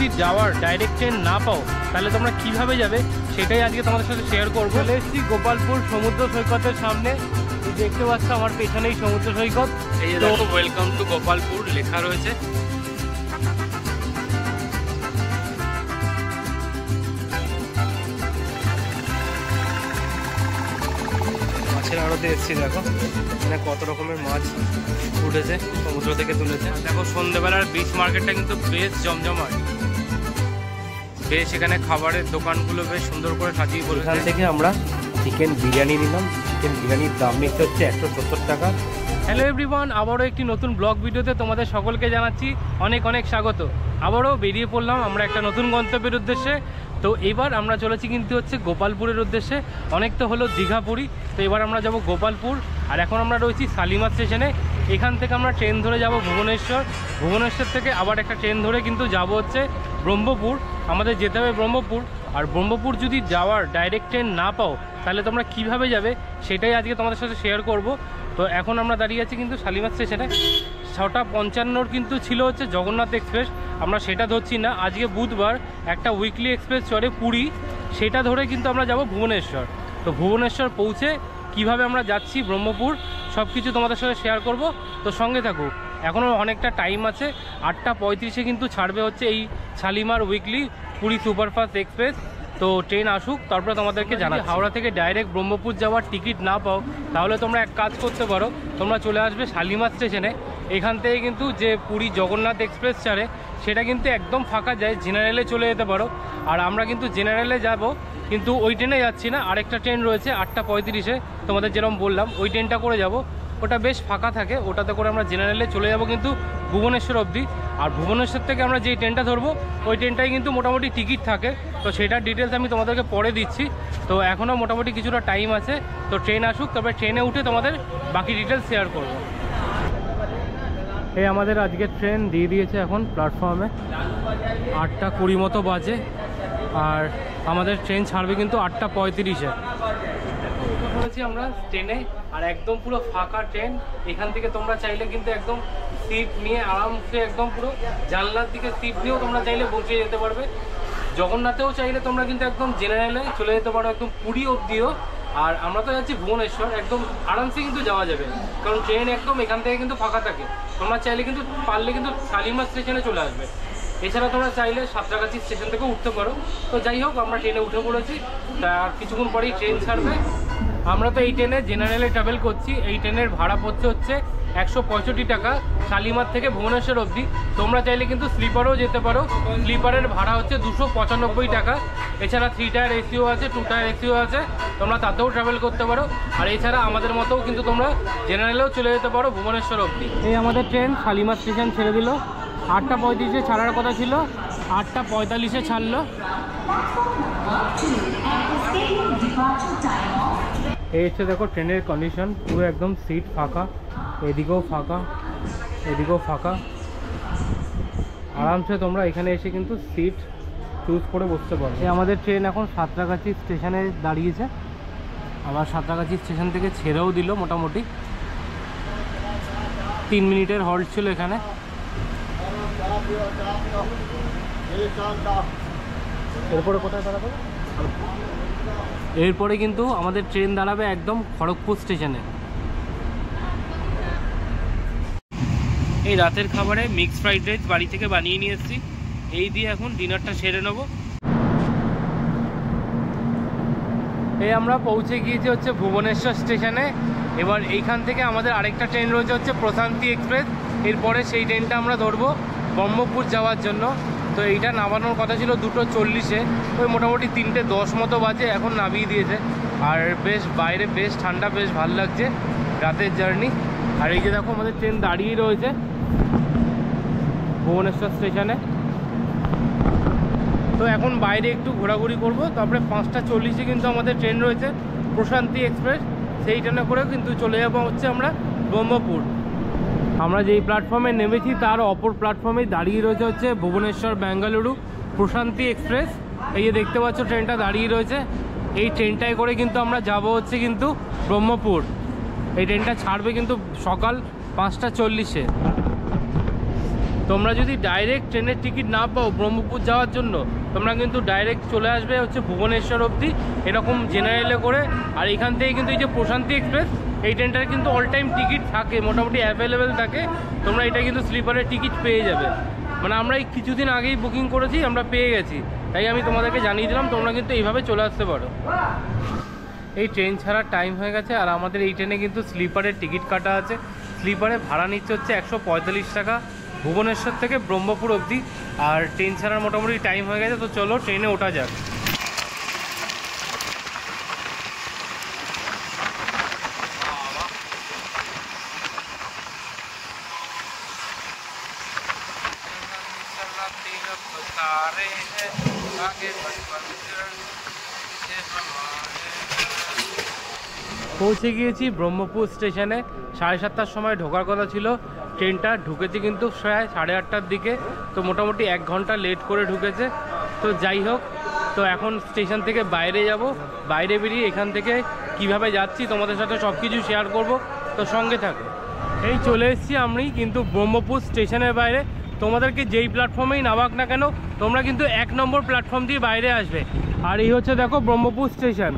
যদি যাওয়ার direct train না পাও তাহলে তোমরা কিভাবে যাবে সেটাই আজকে তোমাদের সাথে শেয়ার করবো। চলে এসেছি গোপালপুর সমুদ্র সৈকতের সামনে, দেখতে পাচ্ছ আমার পেছনেই সমুদ্র সৈকত। এই দেখো ওয়েলকাম টু গোপালপুর লেখা রয়েছে। মাছের আড়তে এসেছি, দেখো এখানে কত রকমের মাছ উঠেছে, সমুদ্র থেকে তুলেছে। দেখো সন্ধ্যেবেলার বিচ মার্কেটটা কিন্তু বেশ জমজমাট, বেশ এখানে খাবারের দোকানগুলো বেশ সুন্দর করে সাজিয়ে বলে। এখান থেকে আমরা চিকেন বিরিয়ানি নিলাম। চিকেন বিরিয়ানির দাম নিচ্ছে হচ্ছে 170 টাকা। হ্যালো এভরিওয়ান, আবারও একটি নতুন ব্লগ ভিডিওতে তোমাদের সকলকে জানাচ্ছি অনেক অনেক স্বাগত। আবারও বেরিয়ে পড়লাম আমরা একটা নতুন গন্তব্যের উদ্দেশ্যে। তো এবার আমরা চলেছি কিন্তু হচ্ছে গোপালপুরের উদ্দেশ্যে। অনেক তো হলো দীঘা পুরী, তো এবার আমরা যাব গোপালপুর। আর এখন আমরা রয়েছি শালিমার স্টেশনে। এখান থেকে আমরা ট্রেন ধরে যাব ভুবনেশ্বর। ভুবনেশ্বর থেকে আবার একটা ট্রেন ধরে কিন্তু যাব হচ্ছে ব্রহ্মপুর। আমাদের যেতে হবে ব্রহ্মপুর। আর ব্রহ্মপুর যদি যাওয়ার ডাইরেক্ট ট্রেন না পাও তাহলে তোমরা কিভাবে যাবে সেটাই আজকে তোমাদের সাথে শেয়ার করব। তো এখন আমরা দাঁড়িয়ে আছি কিন্তু শালিমার স্টেশনে। 6:55 কিন্তু ছিল হচ্ছে জগন্নাথ এক্সপ্রেস, আমরা সেটা ধরছি না। আজকে বুধবার একটা উইকলি এক্সপ্রেস চড়ে পুরী, সেটা ধরে কিন্তু আমরা যাব ভুবনেশ্বর। তো ভুবনেশ্বর পৌঁছে কিভাবে আমরা যাচ্ছি ব্রহ্মপুর সব কিছু তোমাদের সাথে শেয়ার করব। তো সঙ্গে থাকো, এখনও অনেকটা টাইম আছে। 8:35 কিন্তু ছাড়বে হচ্ছে এই Shalimar weekly Puri superfast express. তো ট্রেন আসুক তারপরে তোমাদেরকে জানাচ্ছি। হাওড়া থেকে ডাইরেক্ট ব্রহ্মপুর যাওয়ার টিকিট না পাও তাহলে তোমরা এক কাজ করতে পারো, তোমরা চলে আসবে শালিমার স্টেশনে। এখান থেকে কিন্তু যে পুরী জগন্নাথ এক্সপ্রেস ছাড়ে সেটা কিন্তু একদম ফাঁকা যায়, জেনারেলে চলে যেতে পারো। আর আমরা কিন্তু জেনারেলে যাব, কিন্তু ওই ট্রেনে যাচ্ছি না, আরেকটা ট্রেন রয়েছে 8:35 তোমাদের যেরকম বললাম, ওই ট্রেনটা করে যাব। ওটা বেশ ফাঁকা থাকে, ওটাতে করে আমরা জেনারেলে চলে যাব কিন্তু ভুবনেশ্বর অবধি। আর ভুবনেশ্বর থেকে আমরা যেই ট্রেনটা ধরবো ওই ট্রেনটাই কিন্তু মোটামুটি টিকিট থাকে। তো সেটার ডিটেলস আমি তোমাদেরকে পরে দিচ্ছি। তো এখনও মোটামুটি কিছুটা টাইম আছে, তো ট্রেন আসুক তারপরে ট্রেনে উঠে তোমাদের বাকি ডিটেলস শেয়ার করবো। এই আমাদের আজকে ট্রেন দিয়ে দিয়েছে এখন প্ল্যাটফর্মে, 8:20 মতো বাজে। আর আমাদের ট্রেন ছাড়বে কিন্তু 8:35। বলেছি আমরা ট্রেনে, আর একদম পুরো ফাঁকা ট্রেন। এখান থেকে তোমরা চাইলে কিন্তু একদম সিট নিয়ে আরামসে একদম পুরো জানলার দিকে সিট নিয়েও তোমরা চাইলে বসে যেতে পারবে। জগন্নাথেও চাইলে তোমরা কিন্তু একদম জেনারেলে চলে যেতে পারো একদম পুরী অবধিও। আর আমরা তো যাচ্ছি ভুবনেশ্বর, একদম আরামসে কিন্তু যাওয়া যাবে, কারণ ট্রেন একদম এখান থেকে কিন্তু ফাঁকা থাকে। তোমরা চাইলে কিন্তু পারলে কিন্তু শালিমার স্টেশনে চলে আসবে। এছাড়া তোমরা চাইলে সাঁতরাগাছি স্টেশন থেকে উঠতে পারো। তো যাই হোক, আমরা ট্রেনে উঠে পড়েছি, তার কিছুক্ষণ পরেই ট্রেন ছাড়বে। আমরা তো এই ট্রেনে জেনারেলে ট্রাভেল করছি। এই ট্রেনের ভাড়া পড়ছে হচ্ছে 165 টাকা শালিমার থেকে ভুবনেশ্বর অবধি। তোমরা চাইলে কিন্তু স্লিপারও যেতে পারো, স্লিপারের ভাড়া হচ্ছে 295 টাকা। এছাড়া 3 টায়ার এসিও আছে, 2 টায়ার এসিও আছে, তোমরা তাতেও ট্রাভেল করতে পারো। আর এছাড়া আমাদের মতোও কিন্তু তোমরা জেনারেলেও চলে যেতে পারো ভুবনেশ্বর অবধি। এই আমাদের ট্রেন শালিমার স্টেশন ছেড়ে দিল। 8:35 ছাড়ার কথা ছিল, 8:45 ছাড়লো। এই হচ্ছে দেখো ট্রেনের কন্ডিশন, পুরো একদম সিট ফাঁকা, এদিকেও ফাঁকা এদিকেও ফাঁকা। আরামসে তোমরা এখানে এসে কিন্তু সিট চুজ করে বসতে পারো। আমাদের ট্রেন এখন সাঁতরাগাছি স্টেশনে দাঁড়িয়েছে, আবার সাঁতরাগাছি স্টেশন থেকে ছেড়েও দিল। মোটামুটি 3 মিনিটের হল্ট ছিল এখানে। এরপরে কোথায় দাঁড়াবে? এরপরে কিন্তু আমাদের ট্রেন দাঁড়াবে একদম খড়গপুর স্টেশনে। এই রাতের খাবারে মিক্স ফ্রাইড রাইস বাড়ি থেকে বানিয়ে নিয়ে এসেছি, এই দিয়ে এখন ডিনারটা সেরে নেব। এই আমরা পৌঁছে গিয়েছি হচ্ছে ভুবনেশ্বর স্টেশনে। এবার এইখান থেকে আমাদের আরেকটা ট্রেন রয়েছে হচ্ছে প্রশান্তি এক্সপ্রেস। এরপরে সেই ট্রেনটা আমরা ধরবো ব্রহ্মপুর যাওয়ার জন্য। তো এইটা নামানোর কথা ছিল 2:40, ওই মোটামুটি 3:10 মতো বাজে, এখন নামিয়ে দিয়েছে। আর বেশ বাইরে বেশ ঠান্ডা, বেশ ভালো লাগছে রাতের জার্নি। আর এই যে দেখো আমাদের ট্রেন দাঁড়িয়ে রয়েছে ভুবনেশ্বর স্টেশনে। তো এখন বাইরে একটু ঘোরাঘুরি করব, তারপরে 5:40 কিন্তু আমাদের ট্রেন রয়েছে প্রশান্তি এক্সপ্রেস, সেই ট্রেনে করে কিন্তু চলে যাবো হচ্ছে আমরা ব্রহ্মপুর। আমরা যেই প্ল্যাটফর্মে নেমেছি তার অপর প্ল্যাটফর্মেই দাঁড়িয়ে রয়েছে হচ্ছে ভুবনেশ্বর বেঙ্গালুরু প্রশান্তি এক্সপ্রেস। এই যে দেখতে পাচ্ছ ট্রেনটা দাঁড়িয়ে রয়েছে, এই ট্রেনটায় করে কিন্তু আমরা যাব হচ্ছে কিন্তু ব্রহ্মপুর। এই ট্রেনটা ছাড়বে কিন্তু সকাল 5:40। তোমরা যদি ডাইরেক্ট ট্রেনের টিকিট না পাও ব্রহ্মপুর যাওয়ার জন্য, তোমরা কিন্তু ডাইরেক্ট চলে আসবে হচ্ছে ভুবনেশ্বর অবধি এরকম জেনারেলে করে। আর এখান থেকে কিন্তু এই যে প্রশান্তি এক্সপ্রেস, এই ট্রেনটার কিন্তু অল টাইম টিকিট থাকে, মোটামুটি অ্যাভেলেবেল থাকে। তোমরা এটা কিন্তু স্লিপারের টিকিট পেয়ে যাবে। মানে আমরা এই কিছুদিন আগেই বুকিং করেছি, আমরা পেয়ে গেছি, তাই আমি তোমাদেরকে জানিয়ে দিলাম তোমরা কিন্তু এইভাবে চলে আসতে পারো। এই ট্রেন ছাড়ার টাইম হয়ে গেছে, আর আমাদের এই ট্রেনে কিন্তু স্লিপারের টিকিট কাটা আছে। স্লিপারে ভাড়া নিচ্ছে হচ্ছে 145 টাকা ভুবনেশ্বর থেকে ব্রহ্মপুর অবধি। আর ট্রেন ছাড়ার মোটামুটি টাইম হয়ে গেছে, তো চলো ট্রেনে ওঠা যাক। পৌঁছে গিয়েছি ব্রহ্মপুর স্টেশনে। 7:30টার সময় ঢোকার কথা ছিল, ট্রেনটা ঢুকেছে কিন্তু প্রায় 8:30টার দিকে, তো মোটামুটি 1 ঘন্টা লেট করে ঢুকেছে। তো যাই হোক, তো এখন স্টেশন থেকে বাইরে যাব, বাইরে বেরিয়ে এখান থেকে কিভাবে যাচ্ছি তোমাদের সাথে সব কিছু শেয়ার করব, তো সঙ্গে থাকো। এই চলে এসেছি আমি কিন্তু ব্রহ্মপুর স্টেশনের বাইরে। তোমাদেরকে যেই প্ল্যাটফর্মেই নামাক না কেন, তোমরা কিন্তু 1 নম্বর প্ল্যাটফর্ম দিয়ে বাইরে আসবে। আর এই হচ্ছে দেখো ব্রহ্মপুর স্টেশন,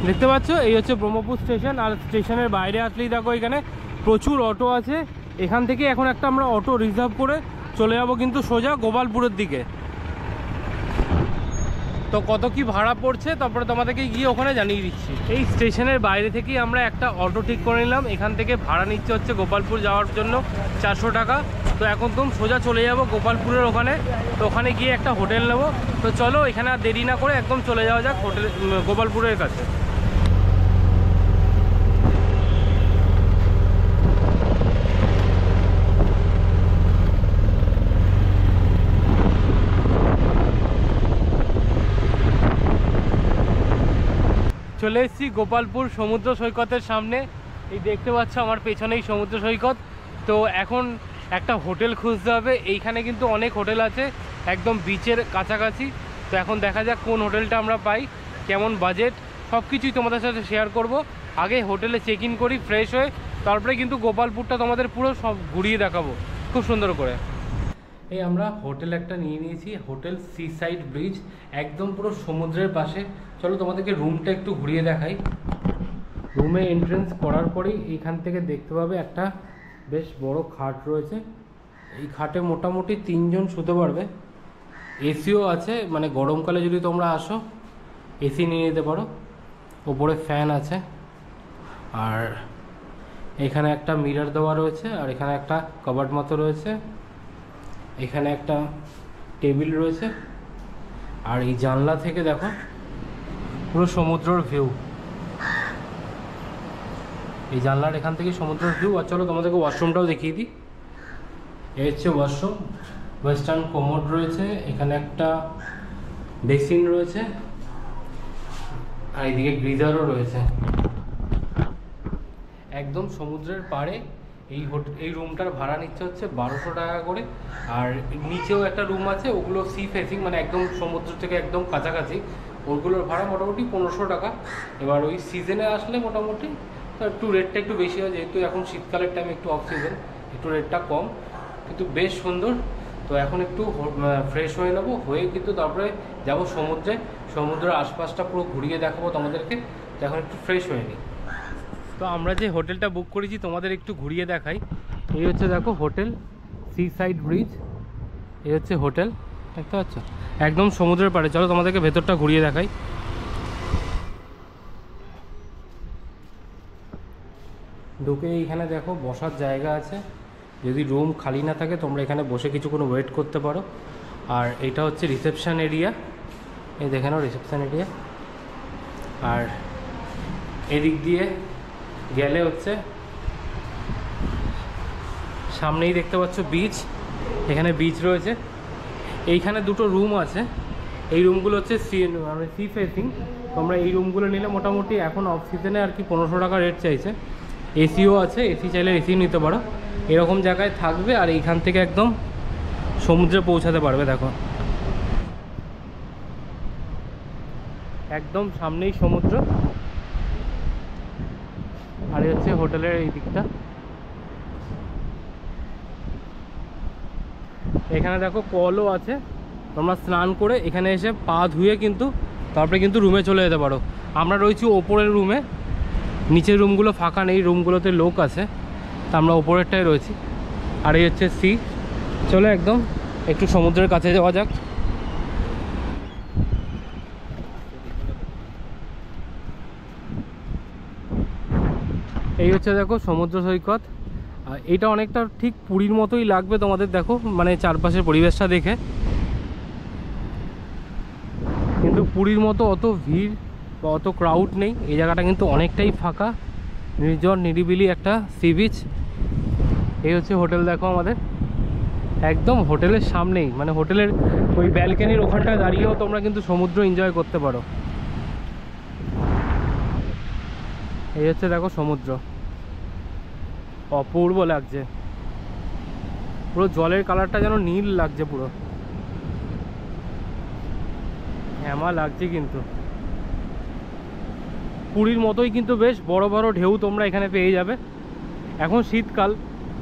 দেখতে পাচ্ছ, এই হচ্ছে ব্রহ্মপুর স্টেশন। আর স্টেশনের বাইরে আসলেই দেখো এখানে প্রচুর অটো আছে। এখান থেকে এখন একটা আমরা অটো রিজার্ভ করে চলে যাব কিন্তু সোজা গোপালপুরের দিকে। তো কত কি ভাড়া পড়ছে তারপরে তোমাদেরকে গিয়ে ওখানে জানিয়ে দিচ্ছি। এই স্টেশনের বাইরে থেকেই আমরা একটা অটো ঠিক করে নিলাম। এখান থেকে ভাড়া নিচ্ছে হচ্ছে গোপালপুর যাওয়ার জন্য 400 টাকা। তো এখন তুমি সোজা চলে যাব গোপালপুরের ওখানে। তো ওখানে গিয়ে একটা হোটেল নেব। তো চলো এখানে আর দেরি না করে একদম চলে যাওয়া যাক হোটেল গোপালপুরের কাছে। চলে এসেছি গোপালপুর সমুদ্র সৈকতের সামনে। এই দেখতে পাচ্ছ আমার পেছনেই সমুদ্র সৈকত। তো এখন একটা হোটেল খুঁজতে হবে। এইখানে কিন্তু অনেক হোটেল আছে একদম বিচের কাছাকাছি। তো এখন দেখা যাক কোন হোটেলটা আমরা পাই, কেমন বাজেট, সব কিছুই তোমাদের সাথে শেয়ার করব। আগে হোটেলে চেক ইন করি ফ্রেশ হয়ে, তারপরে কিন্তু গোপালপুরটা তোমাদের পুরো সব ঘুরিয়ে দেখাবো খুব সুন্দর করে। এই আমরা হোটেল একটা নিয়ে নিয়েছি, হোটেল সি সাইড ব্রিজ, একদম পুরো সমুদ্রের পাশে। চলো তোমাদেরকে রুমটা একটু ঘুরিয়ে দেখাই। রুমে এন্ট্রেন্স করার পরেই এখান থেকে দেখতে পাবে একটা বেশ বড় খাট রয়েছে। এই খাটে মোটামুটি 3 জন শুতে পারবে। এসিও আছে, মানে গরমকালে যদি তোমরা আসো এসি নিয়ে নিতে পারো। ওপরে ফ্যান আছে, আর এখানে একটা মিরর দেওয়া রয়েছে, আর এখানে একটা কবার্ড মতো রয়েছে। এখানে একটা টেবিল রয়েছে, আর এই জানলা থেকে দেখো পুরো সমুদ্রের ভিউ। এই জানলার এখান থেকে সমুদ্রের ভিউ। আর চলো তোমাদেরকে ওয়াশরুমটাও দেখিয়ে দিই। এই হচ্ছে ওয়াশরুম, ওয়েস্টার্ন কোমোড রয়েছে, এখানে একটা বেসিন রয়েছে, আর এইদিকে গ্রিজারও রয়েছে। একদম সমুদ্রের পাড়ে এই রুমটার ভাড়া নিচ্ছে হচ্ছে 1200 টাকা করে। আর নিচেও একটা রুম আছে, ওগুলো সি ফেসিং, মানে একদম সমুদ্র থেকে একদম কাছাকাছি। ওগুলোর ভাড়া মোটামুটি 1500 টাকা। এবার ওই সিজনে আসলে মোটামুটি একটু রেটটা একটু বেশি হয়, যেহেতু এখন শীতকালের টাইম একটু অফ সিজন, একটু রেটটা কম, কিন্তু বেশ সুন্দর। তো এখন একটু ফ্রেশ হয়ে নেবো, হয়ে কিন্তু তারপরে যাব সমুদ্রে। সমুদ্রের আশপাশটা পুরো ঘুরিয়ে দেখাবো তোমাদেরকে। তো এখন একটু ফ্রেশ হয়ে নিই। তো আমরা যে হোটেলটা বুক করেছি তোমাদের একটু ঘুরিয়ে দেখাই। এই হচ্ছে দেখো হোটেল সি সাইড ব্রিজ, এই হচ্ছে হোটেল, দেখতে পাচ্ছ একদম সমুদ্রের পাড়ে। চলো তোমাদেরকে ভেতরটা ঘুরিয়ে দেখাই। ঢুকে এইখানে দেখো বসার জায়গা আছে, যদি রুম খালি না থাকে তোমরা এখানে বসে কিছুক্ষণ ওয়েট করতে পারো। আর এটা হচ্ছে রিসেপশন এরিয়া, এই দেখে নাও রিসেপশন এরিয়া। আর এদিক দিয়ে গেলে হচ্ছে সামনেই দেখতে পাচ্ছ বিচ, এখানে বিচ রয়েছে। এইখানে দুটো রুম আছে, এই রুমগুলো হচ্ছে সি ফেসিং। তোমরা এই রুমগুলো নিলে মোটামুটি এখন অফ সিজনে আর কি 1500 টাকা রেট চাইছে। এসিও আছে, এসি চাইলে এসিও নিতে পারো। এরকম জায়গায় থাকবে আর এইখান থেকে একদম সমুদ্রে পৌঁছাতে পারবে। দেখো একদম সামনেই সমুদ্র। আর এই হচ্ছে হোটেলের এই দিকটা। এখানে দেখো কলও আছে, তোমরা স্নান করে এখানে এসে পা ধুয়ে কিন্তু তারপরে কিন্তু রুমে চলে যেতে পারো। আমরা রয়েছি ওপরের রুমে, নিচের রুমগুলো ফাঁকা নেই, রুমগুলোতে লোক আছে, তা আমরা ওপরেরটাই রয়েছি। আর এই হচ্ছে সি। চলো একদম একটু সমুদ্রের কাছে যাওয়া যাক। এই হচ্ছে দেখো সমুদ্র সৈকত। আর এটা অনেকটা ঠিক পুরীর মতোই লাগবে তোমাদের, দেখো মানে চারপাশের পরিবেশটা দেখে। কিন্তু পুরীর মতো অত ভিড় বা অত ক্রাউড নেই, এই জায়গাটা কিন্তু অনেকটাই ফাঁকা, নির্জন নিরিবিলি একটা সি বিচ। এই হচ্ছে হোটেল, দেখো আমাদের একদম হোটেলের সামনেই, মানে হোটেলের ওই ব্যালকনির ওখানটায় দাঁড়িয়েও তোমরা কিন্তু সমুদ্র এনজয় করতে পারো। এই হচ্ছে দেখো সমুদ্র, অপূর্ব লাগছে, পুরো জলের কালারটা যেন নীল লাগছে, পুরো হ্যামা লাগছে। কিন্তু পুরীর মতোই কিন্তু বেশ বড় বড় ঢেউ তোমরা এখানে পেয়ে যাবে। এখন শীতকাল,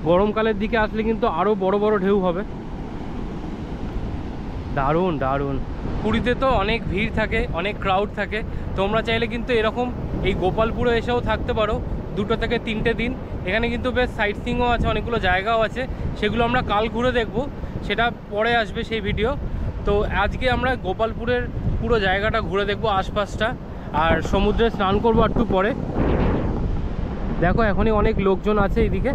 গরমকালের দিকে আসলে কিন্তু আরও বড় বড় ঢেউ হবে। দারুণ দারুণ। পুরীতে তো অনেক ভিড় থাকে, অনেক ক্রাউড থাকে, তোমরা চাইলে কিন্তু এরকম এই গোপালপুরে এসেও থাকতে পারো 2 থেকে 3টে দিন। এখানে কিন্তু বেশ সাইট সিইংও আছে, অনেকগুলো জায়গাও আছে, সেগুলো আমরা কাল ঘুরে দেখব, সেটা পরে আসবে সেই ভিডিও। তো আজকে আমরা গোপালপুরের পুরো জায়গাটা ঘুরে দেখব, আশপাশটা, আর সমুদ্রে স্নান করবো একটু পরে। দেখো এখনই অনেক লোকজন আছে এইদিকে,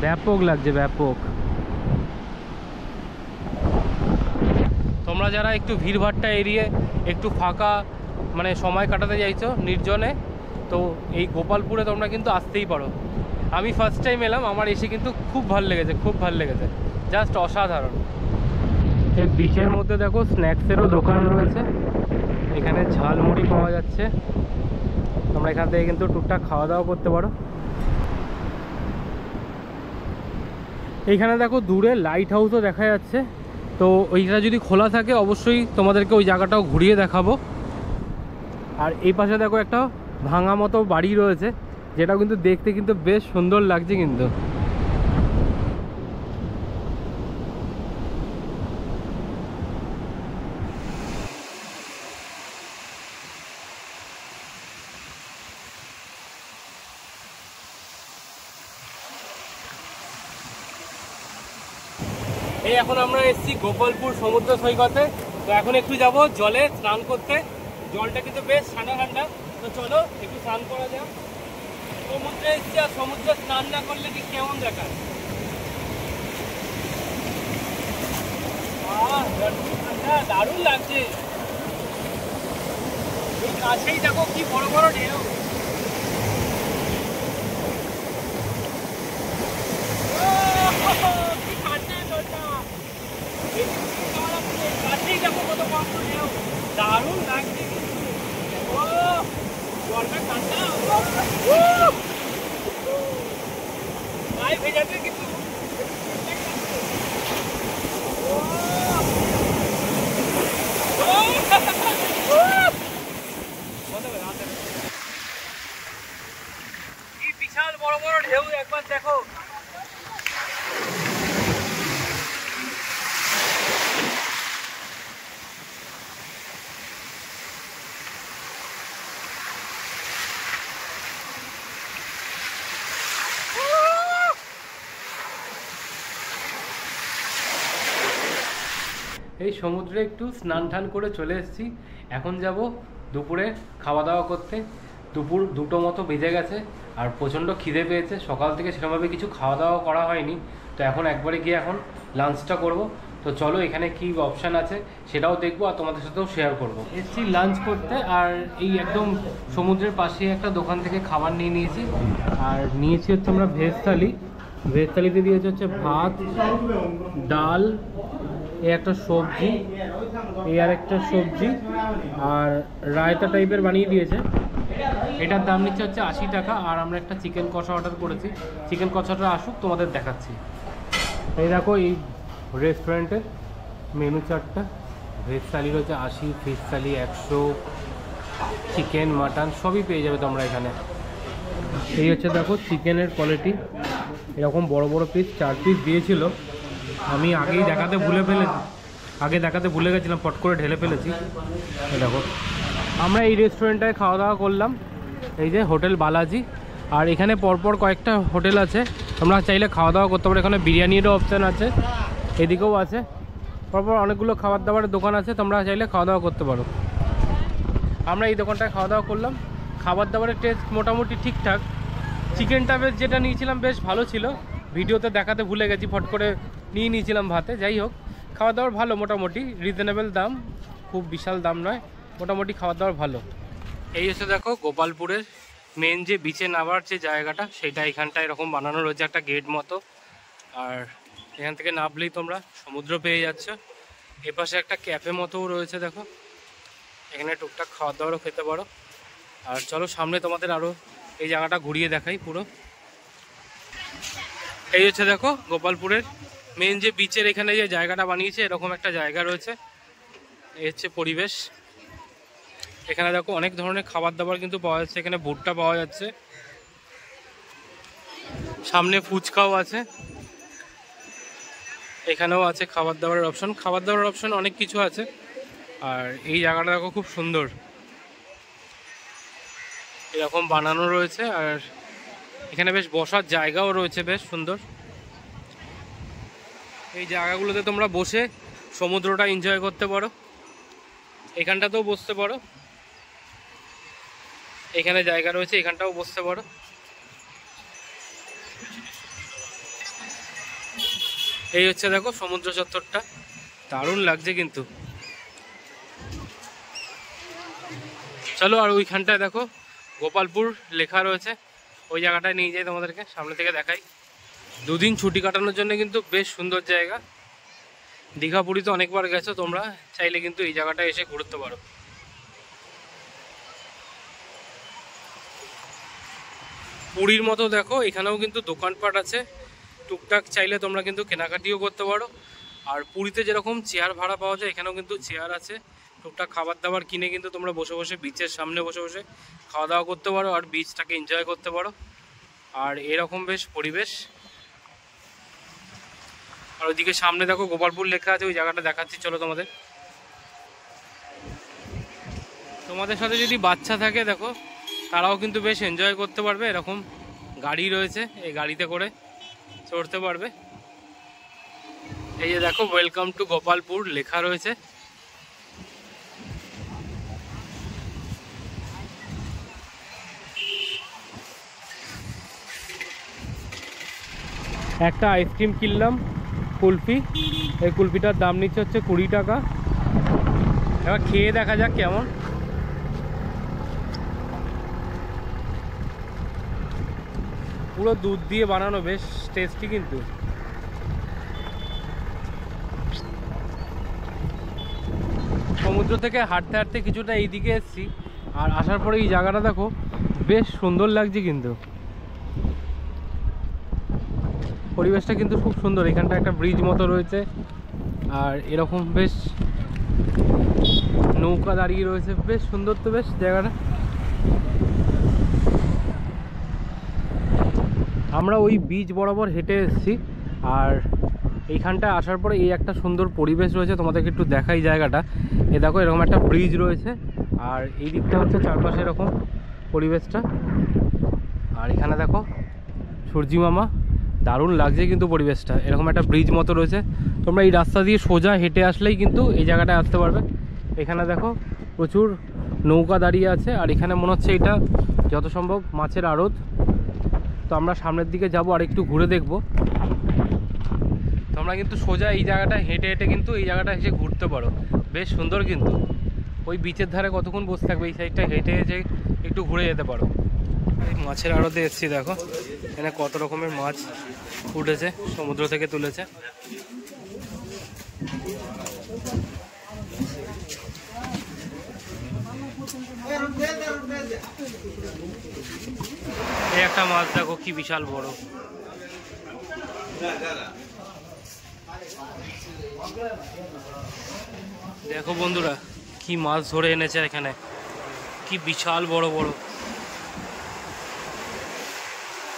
ব্যাপক লাগছে, ব্যাপক। তোমরা যারা একটু ভিড়ভাট্টা এড়িয়ে একটু ফাঁকা মানে সময় কাটাতে চাইছো নির্জনে, তো এই গোপালপুরে তোমরা কিন্তু আসতেই পারো। আমি ফার্স্ট টাইম এলাম, আমার এসে কিন্তু খুব ভালো লেগেছে, খুব ভালো লেগেছে, জাস্ট অসাধারণ। এই বিচের মধ্যে দেখো স্ন্যাক্সেরও দোকান রয়েছে, এখানে ঝালমুড়ি পাওয়া যাচ্ছে, তোমরা এখান থেকে কিন্তু টুকটাক খাওয়া দাওয়া করতে পারো। এইখানে দেখো দূরে লাইট হাউসও দেখা যাচ্ছে, তো ওইটা যদি খোলা থাকে অবশ্যই তোমাদেরকে ওই জায়গাটাও ঘুরিয়ে দেখাবো। আর এই পাশে দেখো একটা ভাঙা মতো বাড়ি রয়েছে, যেটা কিন্তু দেখতে কিন্তু বেশ সুন্দর লাগছে। কিন্তু এই এখন আমরা এসেছি গোপালপুর সমুদ্র সৈকতে, তো এখন একটু যাব জলে স্নান করতে। জলটা কিন্তু বেশ ঠান্ডা ঠান্ডা, তো চলো একটু স্নান করা যাক। সমুদ্রে এসেছি আর সমুদ্রে স্নান না করলে কি কেমন দেখায়, দারুণ লাগছে। এই কাছেই দেখো কি বড় বড় ঢেউ, কি ঠান্ডা জলটা, কাছেই দেখো কত বড় বড় ঢেউ, দারুণ লাগছে। ও জলটা ঠান্ডা, গায়ে ভেজাতে কিন্তু কি বিশাল বড় বড় ঢেউ, একবার দেখো। এই সমুদ্রে একটু স্নান টান করে চলে এসেছি, এখন যাব দুপুরে খাওয়া দাওয়া করতে। দুপুর 2টো মতো বেজে গেছে, আর প্রচণ্ড খিদে পেয়েছে, সকাল থেকে সেরকমভাবে কিছু খাওয়া দাওয়া করা হয়নি, তো এখন একবারে গিয়ে এখন লাঞ্চটা করব। তো চলো এখানে কি অপশান আছে সেটাও দেখবো আর তোমাদের সাথেও শেয়ার করব। এসেছি লাঞ্চ করতে, আর এই একদম সমুদ্রের পাশে একটা দোকান থেকে খাবার নিয়ে নিয়েছি, আর নিয়েছি হচ্ছে আমরা ভেজ থালি। ভেজ থালিতে দিয়েছে হচ্ছে ভাত, ডাল, এই একটা সবজি, এই আর একটা সবজি, আর রায়তা টাইপের বানিয়ে দিয়েছে। এটার দাম নিচ্ছে হচ্ছে 80 টাকা। আর আমরা একটা চিকেন কষা অর্ডার করেছি, চিকেন কষাটা আসুক তোমাদের দেখাচ্ছি। এই দেখো এই রেস্টুরেন্টের মেনু চার্টটা, ভেজ থালি হচ্ছে 80, ফিশ থালি 100, চিকেন মাটন সবই পেয়ে যাবে তোমরা এখানে। এই হচ্ছে দেখো চিকেনের কোয়ালিটি, এরকম বড় বড় পিস 4 পিস দিয়েছিল। আমি আগেই দেখাতে ভুলে গেছিলাম, ফট করে ঢেলে ফেলেছি। দেখো আমরা এই রেস্টুরেন্টটায় খাওয়া দাওয়া করলাম, এই যে হোটেল বালাজি। আর এখানে পরপর কয়েকটা হোটেল আছে, তোমরা চাইলে খাওয়া দাওয়া করতে পারো। এখানে বিরিয়ানিরও অপশান আছে, এদিকেও আছে, পরপর অনেকগুলো খাবার দাবারের দোকান আছে, তোমরা চাইলে খাওয়া দাওয়া করতে পারো। আমরা এই দোকানটায় খাওয়া দাওয়া করলাম। খাবার দাবারের টেস্ট মোটামুটি ঠিকঠাক। চিকেনটা বেশ যেটা নিয়েছিলাম বেশ ভালো ছিল, ভিডিওতে দেখাতে ভুলে গেছি, ফট করে নিয়েছিলাম ভাতে। যাই হোক, খাবার দাবার ভালো, মোটামুটি রিজনেবল দাম, খুব বিশাল দাম নয়, মোটামুটি খাবার দাবার ভালো। এই হচ্ছে দেখো গোপালপুরের মেন যে বিচে নামার যে জায়গাটা, সেটা এখানটা এরকম বানানো রয়েছে, একটা গেট মতো। আর এখান থেকে নামলেই তোমরা সমুদ্র পেয়ে যাচ্ছ। এপাশে একটা ক্যাফে মতোও রয়েছে, দেখো এখানে টুকটাক খাওয়া দাওয়ারও খেতে পারো। আর চলো সামনে তোমাদের আরও এই জায়গাটা ঘুরিয়ে দেখাই পুরো। এই হচ্ছে দেখো গোপালপুরের মেন যে বিচের এখানে যে জায়গাটা বানিয়েছে, এরকম একটা জায়গা রয়েছে। এই হচ্ছে পরিবেশ। এখানে দেখো অনেক ধরনের খাবার দাবার কিন্তু পাওয়া যাচ্ছে, এখানে ভুট্টা পাওয়া যাচ্ছে, সামনে ফুচকাও আছে, এখানেও আছে খাবার দাবারের অপশন। খাবার দাবারের অপশন অনেক কিছু আছে। আর এই জায়গাটা দেখো খুব সুন্দর, এরকম বানানো রয়েছে। আর এখানে বেশ বসার জায়গাও রয়েছে, বেশ সুন্দর। এই জায়গাগুলোতে তোমরা বসে সমুদ্রটা এনজয় করতে পারো, এখানটাতেও বসতে পারো, এখানে জায়গা রয়েছে, এখানটাও বসতে পারো। এই হচ্ছে দেখো সমুদ্র চত্বরটা, দারুণ লাগছে কিন্তু। চলো আর ওইখানটায় দেখো গোপালপুর লেখা রয়েছে, ওই জায়গাটায় নিয়ে যাই তোমাদেরকে, সামনে থেকে দেখাই। দুদিন ছুটি কাটানোর জন্য কিন্তু বেশ সুন্দর জায়গা। দীঘা পুরীতে অনেকবার গেছো তোমরা, চাইলে কিন্তু এই জায়গাটায় এসে ঘুরতে পারো। পুরীর মতো দেখো এখানেও কিন্তু দোকানপাট আছে, টুকটাক চাইলে তোমরা কিন্তু কেনাকাটিও করতে পারো। আর পুরীতে যেরকম চেয়ার ভাড়া পাওয়া যায়, এখানেও কিন্তু চেয়ার আছে, টুকটাক খাবার দাবার কিনে কিন্তু তোমরা বসে বসে বিচের সামনে বসে বসে খাওয়া দাওয়া করতে পারো, আর বিচটাকে এনজয় করতে পারো। আর এরকম বেশ পরিবেশ। আর ওইদিকে সামনে দেখো গোপালপুর লেখা আছে, ওই জায়গাটা দেখাচ্ছি চলো তোমাদের। তোমাদের সাথে যদি বাচ্চা থাকে দেখো, তারাও কিন্তু বেশ এনজয় করতে পারবে। এরকম গাড়ি রয়েছে, এই গাড়িতে করে চড়তে পারবে। এই যে দেখো ওয়েলকাম টু গোপালপুর লেখা রয়েছে। একটা আইসক্রিম কিনলাম, কুলফি। এই কুলফিটার দাম নিচ্ছে হচ্ছে 20 টাকা। এবার খেয়ে দেখা যাক কেমন। পুরো দুধ দিয়ে বানানো, বেশ টেস্টি কিন্তু। সমুদ্র থেকে হাঁটতে হাঁটতে কিছুটা এইদিকে এসেছি, আর আসার পরে এই জায়গাটা দেখো বেশ সুন্দর লাগছে কিন্তু। পরিবেশটা কিন্তু খুব সুন্দর। এখানটা একটা ব্রিজ মতো রয়েছে, আর এরকম বেশ নৌকা দাঁড়িয়ে রয়েছে, বেশ সুন্দর তো বেশ জায়গাটা। আমরা ওই বিচ বরাবর হেঁটে এসেছি, আর এইখানটায় আসার পরে এই একটা সুন্দর পরিবেশ রয়েছে, তোমাদেরকে একটু দেখাই জায়গাটা। এ দেখো এরকম একটা ব্রিজ রয়েছে, আর এই দিকটা হচ্ছে চারপাশে এরকম পরিবেশটা। আর এখানে দেখো সূর্যি মামা, দারুণ লাগছে কিন্তু পরিবেশটা। এরকম একটা ব্রিজ মতো রয়েছে, তোমরা এই রাস্তা দিয়ে সোজা হেঁটে আসলেই কিন্তু এই জায়গাটায় আসতে পারবে। এখানে দেখো প্রচুর নৌকা দাঁড়িয়ে আছে, আর এখানে মনে হচ্ছে এটা যত সম্ভব মাছের আড়ত। তো আমরা সামনের দিকে যাব, আর একটু ঘুরে দেখব। তোমরা কিন্তু সোজা এই জায়গাটায় হেঁটে হেঁটে কিন্তু এই জায়গাটা এসে ঘুরতে পারো, বেশ সুন্দর কিন্তু। ওই বিচের ধারে কতক্ষণ বসে থাকবে, এই সাইডটা হেঁটে হেঁটে একটু ঘুরে যেতে পারো। এই মাছের আড়তে এসেছি, দেখো এখানে কত রকমের মাছ উঠেছে, সমুদ্র থেকে তুলেছে। এই একটা মাছ দেখো কি বিশাল বড়। দেখো বন্ধুরা কি মাছ ধরে এনেছে এখানে, কি বিশাল বড় বড়।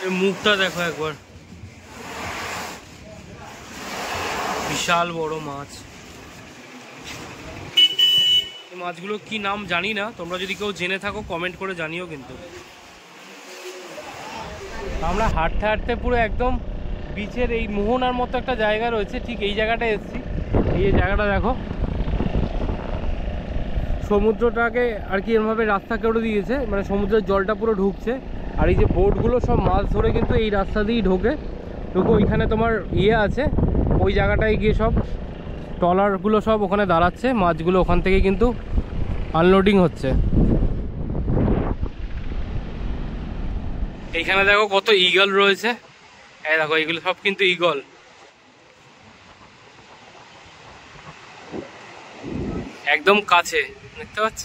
এই মুখটা দেখো একবার, বিশাল বড় মাছ। এই মাছগুলো কি নাম জানি না, তোমরা যদি কেউ জেনে থাকো কমেন্ট করে জানিও। কিন্তু আমরা হাঁটতে হাঁটতে পুরো একদম বিচের এই মোহনার মতো একটা জায়গা রয়েছে, ঠিক এই জায়গাটা এসেছি। এই জায়গাটা দেখো, সমুদ্রটাকে আর কি এরভাবে রাস্তা করে দিয়েছে, মানে সমুদ্রের জলটা পুরো ঢুকছে। আর এই যে বোটগুলো সব মাছ ধরে কিন্তু এই রাস্তা দিয়েই ঢোকে। ওইখানে তোমার আছে, ওই জায়গাটায় গিয়ে সব ট্রলারগুলো সব ওখানে দাঁড়াচ্ছে, মাছগুলো ওখান থেকে কিন্তু আনলোডিং হচ্ছে। এইখানে দেখো কত ঈগল রয়েছে, এই দেখো এগুলো সব কিন্তু ঈগল। একদম কাছে দেখতে পাচ্ছ।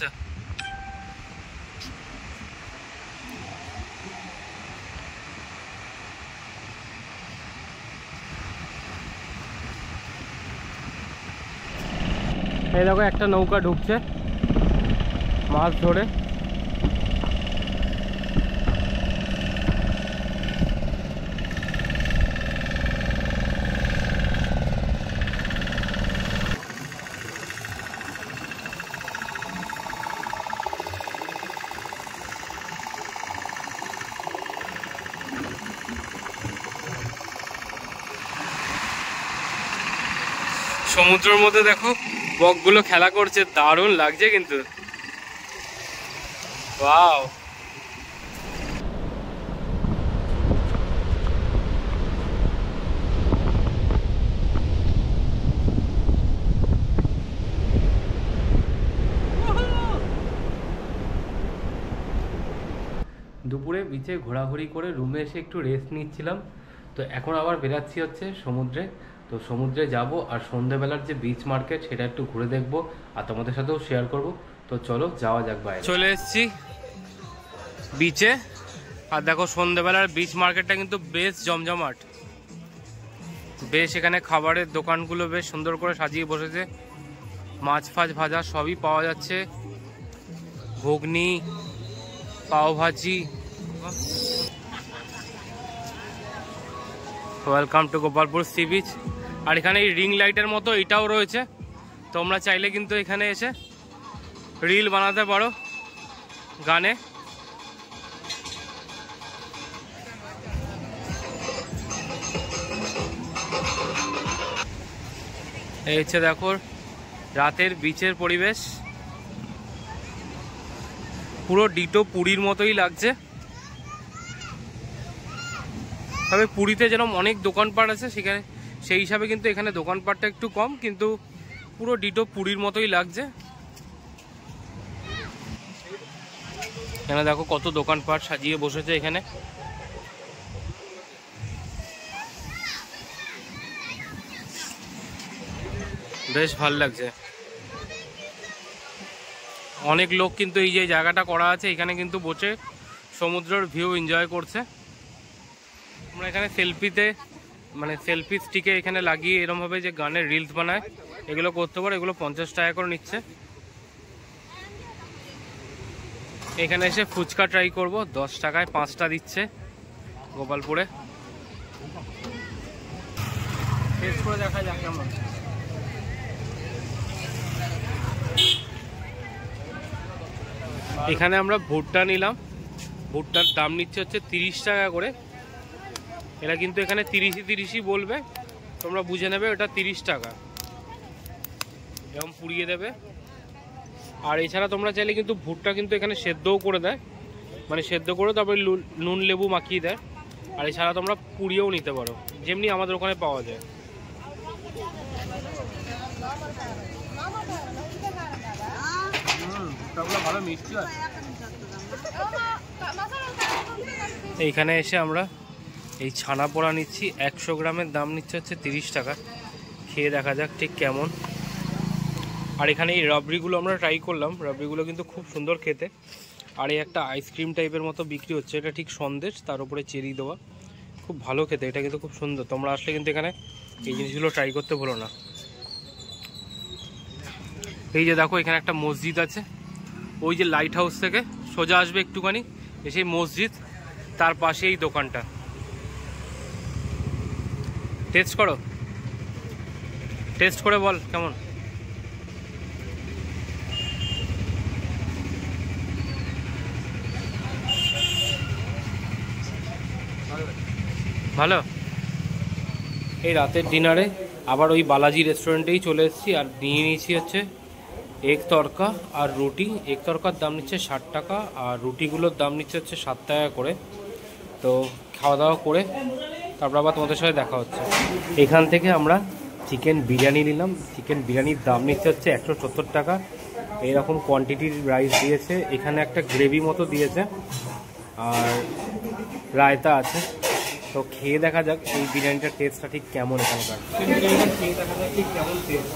এই দেখো একটা নৌকা ঢুকছে মাছ ধরে। সমুদ্রের মধ্যে দেখো বকগুলো খেলা করছে, দারুণ লাগছে কিন্তু। ওয়াও, দুপুরে বিচে ঘোরাঘুরি করে রুমে এসে একটু রেস্ট নিচ্ছিলাম। তো এখন আবার বেরাচ্ছি হচ্ছে সমুদ্রে। তো সমুদ্রে যাব আর সন্ধ্যেবেলার যে বিচ মার্কেট সেটা একটু ঘুরে দেখব আর তোমাদের সাথেও শেয়ার করব। তো চলো যাওয়া যাক বাইরে। চলে এসেছি বিচে, আর দেখো সন্ধ্যেবেলার বিচ মার্কেটটা কিন্তু বেশ জমজমাট। বেশ এখানে খাবারের দোকানগুলো বেশ সুন্দর করে সাজিয়ে বসেছে, মাছ ফাছ ভাজা সবই পাওয়া যাচ্ছে, ghugni, pav bhaji. Welcome to Gopalpur sea beach. আর এখানে এই রিং লাইটের মতো এটাও রয়েছে, তোমরা চাইলে কিন্তু এখানে এসে রিল বানাতে পারো গানে। এই হচ্ছে দেখো রাতের বিচের পরিবেশ, পুরো ডিটো পুরীর মতোই লাগছে। তবে পুরীতে যেরকম অনেক দোকানপাট আছে সেখানে সেই হিসাবে কিন্তু এখানে দোকানপাটটা একটু কম, কিন্তু পুরো ডিটো পুরীর মতোই লাগছে। এখানে দেখো কত দোকানপাট সাজিয়ে বসেছে এখানে। বেশ ভালো লাগছে, অনেক লোক কিন্তু এই যে জায়গাটা করা আছে এখানে কিন্তু বসে সমুদ্রের ভিউ এনজয় করছে। আমরা এখানে সেলফিতে মানে সেলফি স্টিকে এখানে লাগিয়ে এরমভাবে যে গানের রিলস বানায় এগুলো করতে পারো। এগুলো 50 টাকা করে নিচ্ছে। এখানে এসে ফুচকা ট্রাই করব, 10 টাকায় 5টা দিচ্ছে গোপালপুরে। টেস্ট করে দেখা যাক কেমন। এখানে আমরা ভুট্টা নিলাম, ভুট্টার দাম নিচ্ছে হচ্ছে 30 টাকা করে। এরা কিন্তু এখানে 30ই বলবে, তোমরা বুঝে নেবে ওটা 30 টাকা, এরকম পুড়িয়ে দেবে। আর এছাড়া তোমরা চাইলে কিন্তু ভুট্টা কিন্তু এখানে সেদ্ধও করে দেয়, মানে সেদ্ধ করে তারপরে নুন লেবু মাখিয়ে দেয়। আর এছাড়া তোমরা পুড়িয়েও নিতে পারো, যেমনি আমাদের ওখানে পাওয়া যায়। ভালো মিষ্টি হয়। এইখানে এসে আমরা এই ছানা পোড়া নিচ্ছি, 100 গ্রামের দাম নিচ্ছে হচ্ছে 30 টাকা। খেয়ে দেখা যাক ঠিক কেমন। আর এখানে এই রাবড়িগুলো আমরা ট্রাই করলাম, রাবড়িগুলো কিন্তু খুব সুন্দর খেতে। আর এই একটা আইসক্রিম টাইপের মতো বিক্রি হচ্ছে, এটা ঠিক সন্দেশ, তার উপরে চেরি দেওয়া, খুব ভালো খেতে, এটা কিন্তু খুব সুন্দর। তোমরা আসলে কিন্তু এখানে এই জিনিসগুলো ট্রাই করতে ভুলো না। এই যে দেখো এখানে একটা মসজিদ আছে, ওই যে লাইট হাউস থেকে সোজা আসবে একটুখানি এসে মসজিদ, তার পাশে এই দোকানটা। টেস্ট করো। টেস্ট করে বল কেমন। ভালো। এই রাতের ডিনারে আবার ওই বালাজি রেস্টুরেন্টেই চলে এসেছি, আর নিয়ে নিয়েছি হচ্ছে এগ তড়কা আর রুটি। এগ তড়কার দাম নিচ্ছে 60 টাকা, আর রুটিগুলোর দাম নিচ্ছে হচ্ছে 7 টাকা করে। তো খাওয়া দাওয়া করে তারপর আবার তোমাদের সাথে দেখা হচ্ছে। এখান থেকে আমরা চিকেন বিরিয়ানি নিলাম। চিকেন বিরিয়ানির দাম নিচ্ছে হচ্ছে 170 টাকা। এইরকম কোয়ান্টিটির রাইস দিয়েছে, এখানে একটা গ্রেভি মতো দিয়েছে আর রায়তা আছে। তো খেয়ে দেখা যাক এই বিরিয়ানিটার টেস্টটা ঠিক কেমন এখানকার। বিরিয়ানিটা খেয়ে দেখা যাক ঠিক কেমন টেস্ট।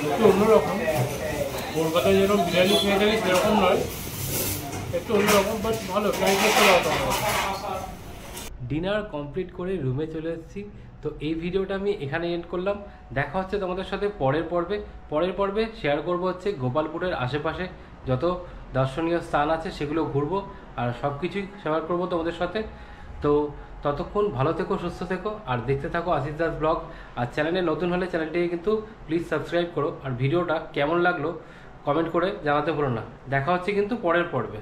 একটু অন্যরকম, কলকাতায় যেরকম বিরিয়ানি খেয়ে থাকি সেরকম নয়, একটু অন্যরকম, বাট ভালো, ট্রাই করতে পারো। ডিনার কমপ্লিট করে রুমে চলে এসেছি। তো এই ভিডিওটা আমি এখানে এন্ড করলাম। দেখা হচ্ছে তোমাদের সাথে পরের পর্বে শেয়ার করব হচ্ছে গোপালপুরের আশেপাশে যত দর্শনীয় স্থান আছে সেগুলো ঘুরবো, আর সব কিছুই শেয়ার করবো তোমাদের সাথে। তো ততক্ষণ ভালো থেকো, সুস্থ থেকো, আর দেখতে থাকো আশিস দাস ব্লগ। আর চ্যানেলে নতুন হলে চ্যানেলটিকে কিন্তু প্লিজ সাবস্ক্রাইব করো, আর ভিডিওটা কেমন লাগলো কমেন্ট করে জানাতে ভুলো না। দেখা হচ্ছে কিন্তু পরের পর্বে।